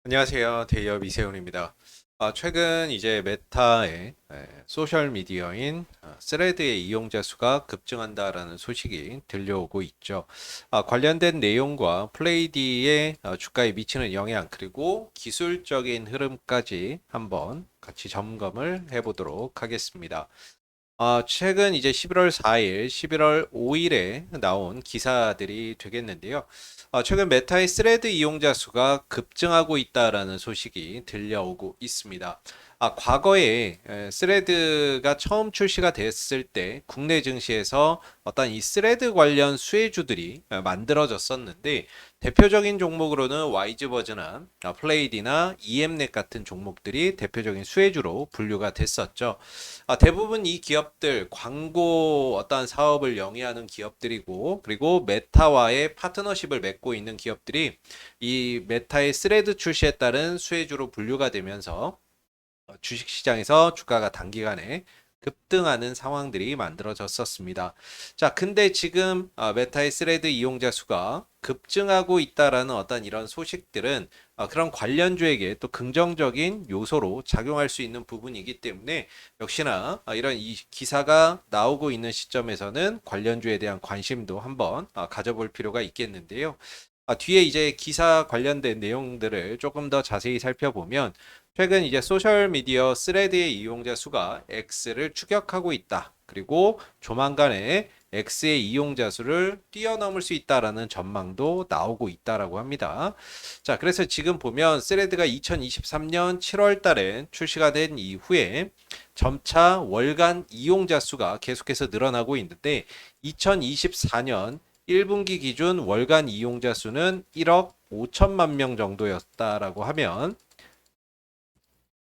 안녕하세요. 대기업 이세훈입니다. 최근 이제 메타의 소셜 미디어인 스레드의 이용자 수가 급증한다라는 소식이 들려오고 있죠. 관련된 내용과 플레이디의 주가에 미치는 영향 그리고 기술적인 흐름까지 한번 같이 점검을 해보도록 하겠습니다. 최근 이제 11월 4일, 11월 5일에 나온 기사들이 되겠는데요. 최근 메타의 스레드 이용자 수가 급증하고 있다라는 소식이 들려오고 있습니다. 과거에 스레드가 처음 출시가 됐을 때 국내 증시에서 어떤 이 스레드 관련 수혜주들이 만들어졌었는데 대표적인 종목으로는 와이즈버즈나 플레이디나 EM넷 같은 종목들이 대표적인 수혜주로 분류가 됐었죠. 대부분 이 기업들 광고 어떤 사업을 영위하는 기업들이고 그리고 메타와의 파트너십을 맺고 있는 기업들이 이 메타의 스레드 출시에 따른 수혜주로 분류가 되면서 주식시장에서 주가가 단기간에 급등하는 상황들이 만들어졌었습니다. 자, 근데 지금 메타의 스레드 이용자 수가 급증하고 있다라는 어떤 이런 소식들은 그런 관련주에게 또 긍정적인 요소로 작용할 수 있는 부분이기 때문에 역시나 이런 이 기사가 나오고 있는 시점에서는 관련주에 대한 관심도 한번 가져볼 필요가 있겠는데요. 뒤에 이제 기사 관련된 내용들을 조금 더 자세히 살펴보면 최근 이제 소셜미디어 스레드의 이용자 수가 X를 추격하고 있다. 그리고 조만간에 X의 이용자 수를 뛰어넘을 수 있다라는 전망도 나오고 있다라고 합니다. 자, 그래서 지금 보면 스레드가 2023년 7월 달에 출시가 된 이후에 점차 월간 이용자 수가 계속해서 늘어나고 있는데 2024년 1분기 기준 월간 이용자 수는 1억 5천만 명 정도였다라고 하면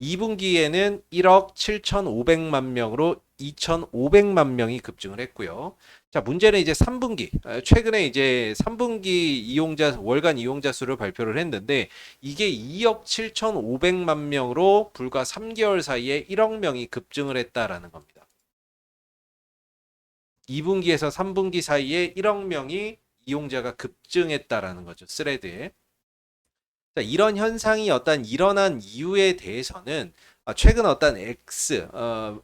2분기에는 1억 7,500만 명으로 2,500만 명이 급증을 했고요. 자, 문제는 이제 3분기. 최근에 이제 3분기 이용자 월간 이용자 수를 발표를 했는데 이게 2억 7,500만 명으로 불과 3개월 사이에 1억 명이 급증을 했다라는 겁니다. 2분기에서 3분기 사이에 1억 명이 이용자가 급증했다라는 거죠. 스레드에. 자, 이런 현상이 어떤 일어난 이유에 대해서는 최근 어떤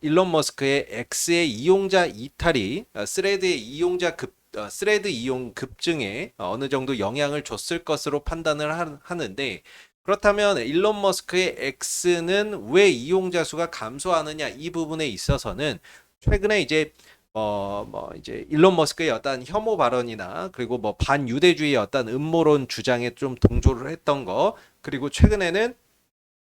일론 머스크의 X의 이용자 이탈이 스레드의 스레드 이용 급증에 어느 정도 영향을 줬을 것으로 판단을 하는데 그렇다면 일론 머스크의 X는 왜 이용자 수가 감소하느냐 이 부분에 있어서는 최근에 이제 이제 일론 머스크의 어떤 혐오 발언이나 그리고 뭐 반유대주의 어떤 음모론 주장에 좀 동조를 했던 거 그리고 최근에는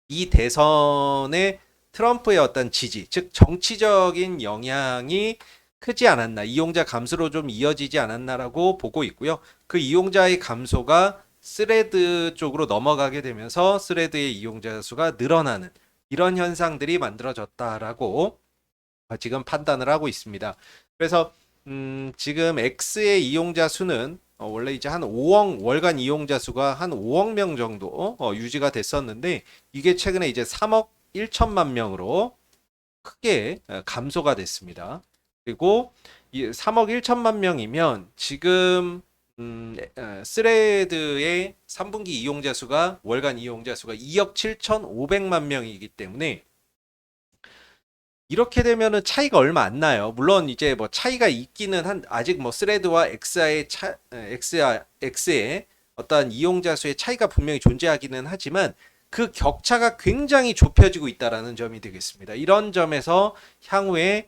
이 대선의 트럼프의 어떤 지지, 즉 정치적인 영향이 크지 않았나, 이용자 감소로 좀 이어지지 않았나라고 보고 있고요. 그 이용자의 감소가 스레드 쪽으로 넘어가게 되면서 스레드의 이용자 수가 늘어나는 이런 현상들이 만들어졌다라고 지금 판단을 하고 있습니다. 그래서 지금 X의 이용자 수는 원래 이제 한 5억 월간 이용자 수가 한 5억 명 정도 유지가 됐었는데 이게 최근에 이제 3억 1천만 명으로 크게 감소가 됐습니다. 그리고 이 3억 1천만 명이면 지금 스레드의 3분기 이용자 수가 월간 이용자 수가 2억 7천5백만 명이기 때문에 이렇게 되면은 차이가 얼마 안 나요. 물론 이제 뭐 차이가 있기는 한 아직 뭐 스레드와 X의 어떤 이용자 수의 차이가 분명히 존재하기는 하지만 그 격차가 굉장히 좁혀지고 있다라는 점이 되겠습니다. 이런 점에서 향후에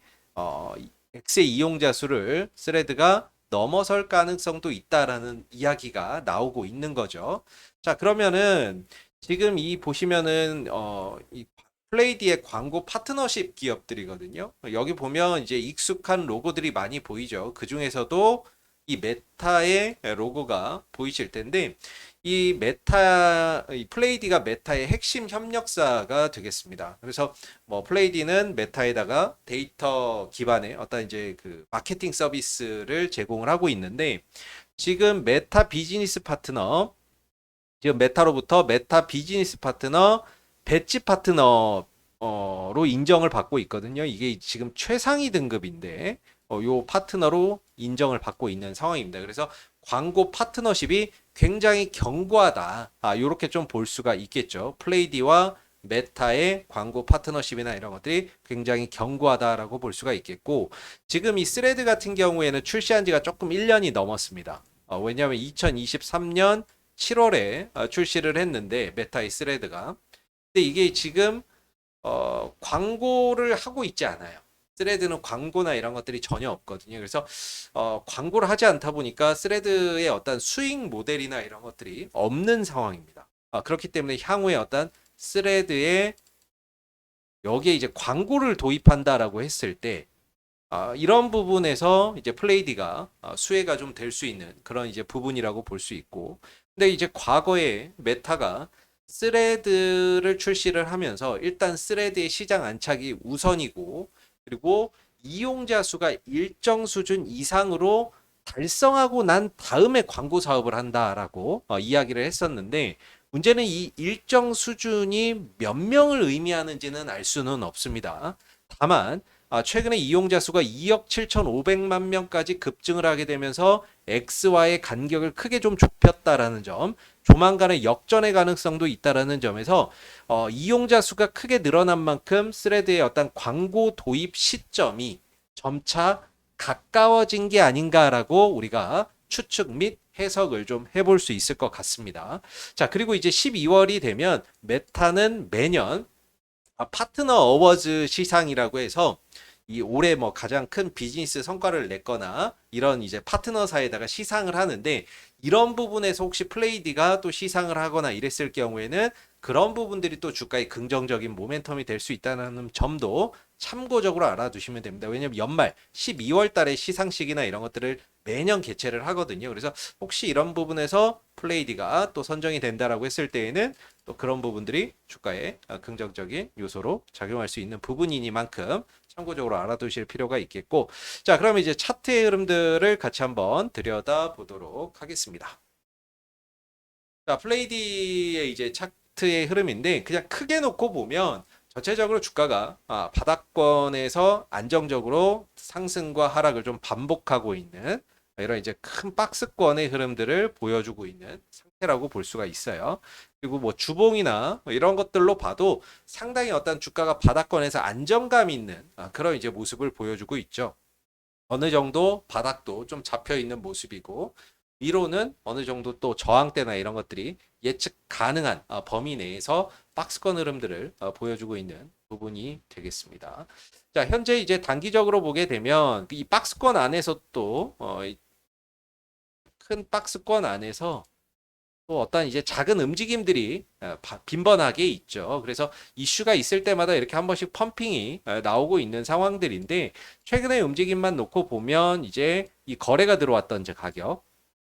X의 이용자 수를 스레드가 넘어설 가능성도 있다라는 이야기가 나오고 있는 거죠. 자, 그러면은 지금 이 보시면은 이 플레이디의 광고 파트너십 기업들이거든요. 여기 보면 이제 익숙한 로고들이 많이 보이죠. 그 중에서도 이 메타의 로고가 보이실 텐데 이 플레이디가 메타의 핵심 협력사가 되겠습니다. 그래서 뭐 플레이디는 메타에다가 데이터 기반의 어떤 이제 그 마케팅 서비스를 제공을 하고 있는데 지금 메타 비즈니스 파트너 지금 메타로부터 메타 비즈니스 파트너 배지 파트너로 인정을 받고 있거든요. 이게 지금 최상위 등급인데 요 파트너로 인정을 받고 있는 상황입니다. 그래서 광고 파트너십이 굉장히 견고하다. 이렇게 좀 볼 수가 있겠죠. 플레이디와 메타의 광고 파트너십이나 이런 것들이 굉장히 견고하다라고 볼 수가 있겠고, 지금 이 스레드 같은 경우에는 출시한 지가 조금 1년이 넘었습니다. 왜냐하면 2023년 7월에 출시를 했는데 메타의 스레드가, 근데 이게 지금 광고를 하고 있지 않아요. 스레드는 광고나 이런 것들이 전혀 없거든요. 그래서 광고를 하지 않다 보니까 스레드의 어떤 수익 모델이나 이런 것들이 없는 상황입니다. 그렇기 때문에 향후에 어떤 스레드에 여기에 이제 광고를 도입한다라고 했을 때 이런 부분에서 이제 플레이디가 수혜가 좀 될 수 있는 그런 이제 부분이라고 볼 수 있고, 근데 이제 과거에 메타가 스레드를 출시를 하면서 일단 스레드의 시장 안착이 우선이고, 그리고 이용자 수가 일정 수준 이상으로 달성하고 난 다음에 광고 사업을 한다라고 이야기를 했었는데, 문제는 이 일정 수준이 몇 명을 의미하는지는 알 수는 없습니다. 다만 최근에 이용자 수가 2억 7,500만 명까지 급증을 하게 되면서 X와의 간격을 크게 좀 좁혔다라는 점, 조만간의 역전의 가능성도 있다라는 점에서 이용자 수가 크게 늘어난 만큼 스레드의 어떤 광고 도입 시점이 점차 가까워진 게 아닌가라고 우리가 추측 및 해석을 좀 해볼 수 있을 것 같습니다. 자, 그리고 이제 12월이 되면 메타는 매년 파트너 어워즈 시상이라고 해서 이 올해 뭐 가장 큰 비즈니스 성과를 냈거나 이런 이제 파트너사에다가 시상을 하는데, 이런 부분에서 혹시 플레이디가 또 시상을 하거나 이랬을 경우에는 그런 부분들이 또 주가의 긍정적인 모멘텀이 될 수 있다는 점도 참고적으로 알아두시면 됩니다. 왜냐하면 연말 12월 달에 시상식이나 이런 것들을 매년 개최를 하거든요. 그래서 혹시 이런 부분에서 플레이디가 또 선정이 된다라고 했을 때에는 또 그런 부분들이 주가에 긍정적인 요소로 작용할 수 있는 부분이니만큼 참고적으로 알아두실 필요가 있겠고, 자, 그러면 이제 차트의 흐름들을 같이 한번 들여다 보도록 하겠습니다. 자, 플레이디의 이제 차트의 흐름인데, 그냥 크게 놓고 보면 전체적으로 주가가 바닥권에서 안정적으로 상승과 하락을 좀 반복하고 있는 이런 이제 큰 박스권의 흐름들을 보여주고 있는 상태라고 볼 수가 있어요. 그리고 뭐 주봉이나 뭐 이런 것들로 봐도 상당히 어떤 주가가 바닥권에서 안정감 있는 그런 이제 모습을 보여주고 있죠. 어느 정도 바닥도 좀 잡혀 있는 모습이고, 위로는 어느 정도 또 저항대나 이런 것들이 예측 가능한 범위 내에서 박스권 흐름들을 보여주고 있는 부분이 되겠습니다. 자, 현재 이제 단기적으로 보게 되면 이 박스권 안에서 또 큰 박스권 안에서 또 어떤 이제 작은 움직임들이 빈번하게 있죠. 그래서 이슈가 있을 때마다 이렇게 한 번씩 펌핑이 나오고 있는 상황들인데, 최근의 움직임만 놓고 보면 이제 이 거래가 들어왔던 이제 가격,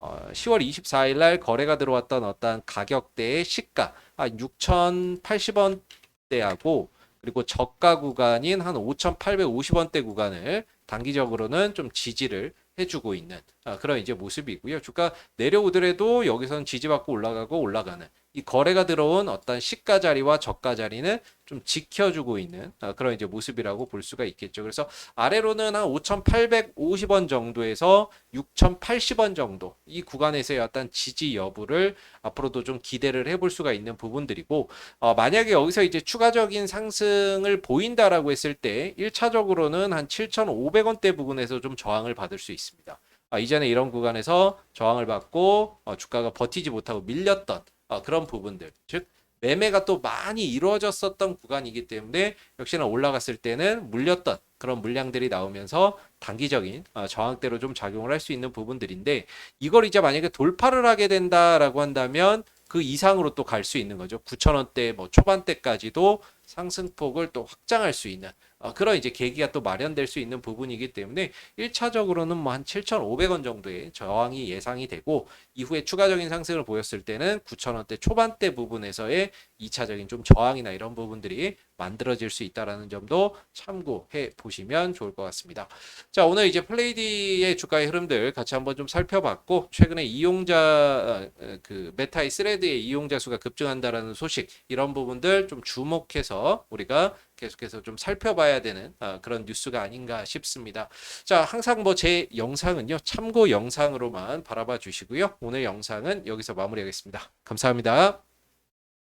10월 24일 날 거래가 들어왔던 어떤 가격대의 시가 6,080원대하고, 그리고 저가 구간인 한 5,850원대 구간을 단기적으로는 좀 지지를 해주고 있는 그런 이제 모습이고요. 주가 내려오더라도 여기서는 지지받고 올라가고 올라가는 이 거래가 들어온 어떤 시가 자리와 저가 자리는 좀 지켜주고 있는 그런 이제 모습이라고 볼 수가 있겠죠. 그래서 아래로는 한 5,850원 정도에서 6,080원 정도 이 구간에서의 어떤 지지 여부를 앞으로도 좀 기대를 해볼 수가 있는 부분들이고, 만약에 여기서 이제 추가적인 상승을 보인다라고 했을 때 1차적으로는 한 7,500원대 부분에서 좀 저항을 받을 수 있습니다. 이전에 이런 구간에서 저항을 받고 주가가 버티지 못하고 밀렸던 그런 부분들, 즉 매매가 또 많이 이루어졌었던 구간이기 때문에 역시나 올라갔을 때는 물렸던 그런 물량들이 나오면서 단기적인 저항대로 좀 작용을 할 수 있는 부분들인데, 이걸 이제 만약에 돌파를 하게 된다라고 한다면 그 이상으로 또 갈 수 있는 거죠. 9,000원대 뭐 초반대까지도 상승폭을 또 확장할 수 있는 그런 이제 계기가 또 마련될 수 있는 부분이기 때문에 1차적으로는 뭐 한 7,500원 정도의 저항이 예상이 되고, 이후에 추가적인 상승을 보였을 때는 9,000원대 초반대 부분에서의 2차적인 좀 저항이나 이런 부분들이 만들어질 수 있다라는 점도 참고해 보시면 좋을 것 같습니다. 자, 오늘 이제 플레이디의 주가의 흐름들 같이 한번 좀 살펴봤고, 최근에 이용자 그 메타의 스레드의 이용자 수가 급증한다라는 소식, 이런 부분들 좀 주목해서 관련해서 우리가 계속해서 좀 살펴봐야 되는 그런 뉴스가 아닌가 싶습니다. 자, 항상 뭐 제 영상은요, 참고 영상으로만 바라봐 주시고요. 오늘 영상은 여기서 마무리하겠습니다. 감사합니다.